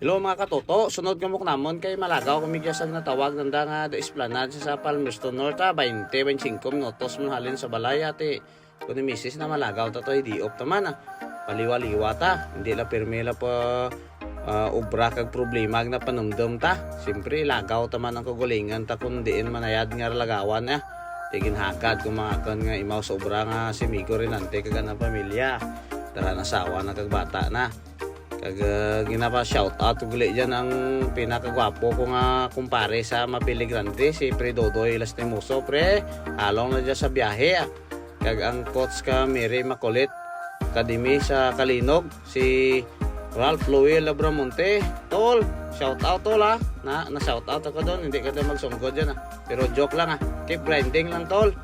Hello mga katoto, sunod kamok namon kay malagaw kumigyasan na tawag nanda nga da esplanade sa Palmerston North 20-25 minutos halin sa balay ate. Kung ni misis na malagaw ta to di-op taman paliwa-liwa ta. Hindi la pirmi la pa ubra kag problema na panumdum ta. Siyempre lagaw taman ang kagulingan ta kun diin manayad nga lagawan na. Tigin hakad kung mga kan nga imaw sobra nga si Migo rin ante kag ang pamilya. Tara na sawa na kag bata na. Kag ginapa shout out ugli diyan ang pinakagwapo ko nga kumpare sa Mapili Grande si Pre Dodoy Lastimoso pre halong na diyan sa biyahe kag ang coach ka Mary Makulit Academy sa Kalinog si Ralph Louie Labramonte tol shout out tol na shout out ako doon hindi ka daw magsunggod diyan pero joke lang keep grinding lang tol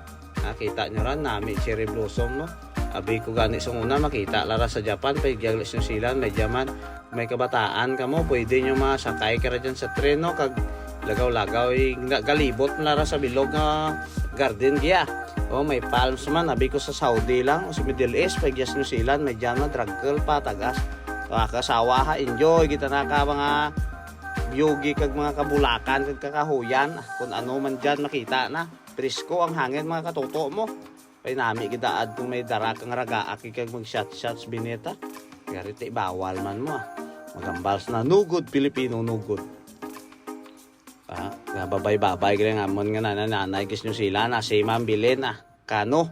nakita nyo ran nami cherry blossom no. Abi ko gani sa una makita lara sa Japan pagyaglis New Zealand may jaman may kabataan kamo pwede nyo masakay ka ra dyan sa treno kag lagaw-lagaw galibot lara sa bilog nga garden giya may palms man abi ko sa Saudi lang o sa Middle East pagyas New Zealand may jaman dragkel pa tagas kasawa enjoy kita na ka mga yogi kag mga kabulakan kag kakahuyan kung ano man dyan makita na presko ang hangin mga katoto mo. Ay nami gidaad kung may dara kang raga aki kag mag shots bineta. Garite bawal man mo magambals na nugod Pilipino nugod. Babay-babay gila nga mon nga nanay kis New Zealand na si Ma'am Bilin kano.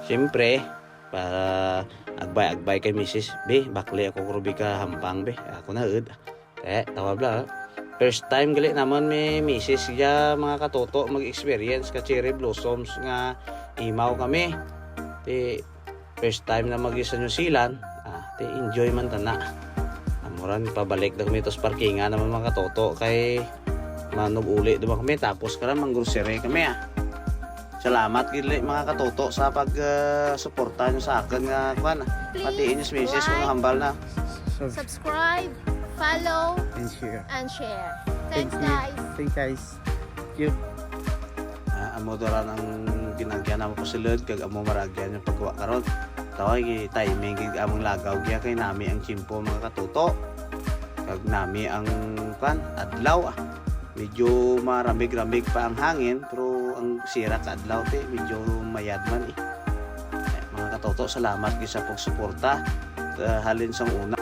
Siyempre para agbay kay Mrs. B bakli ako kurubi ka hampang be ako na ud. Tawag la. First time gali naman may Mrs. ya mga katoto mag-experience ka cherry blossoms nga imaw kami. First time na sa New Zealand, enjoy man tana. Amuran pabalik na kami tos parkingan naman mga katoto kay manog uli duman kami tapos karon mang-grocery kami Salamat gid mga katoto sa pag suporta nyo sa akin nga kuan. Pati inyong Mrs. kung hambal na. Subscribe, follow, and share. Thanks guys. Thanks guys. Thank you. Amo dara ang ginagyan mo pasulod kag amo maragyan yung pagwa karon. Tawag timing gid among lagaw giya kay nami ang chimpo mga katoto. Kag nami ang kan adlaw medyo maramig-ramig pa ang hangin pero ang sira ka adlaw medyo mayad man mga katoto salamat gid sa pagsuporta halin sang una.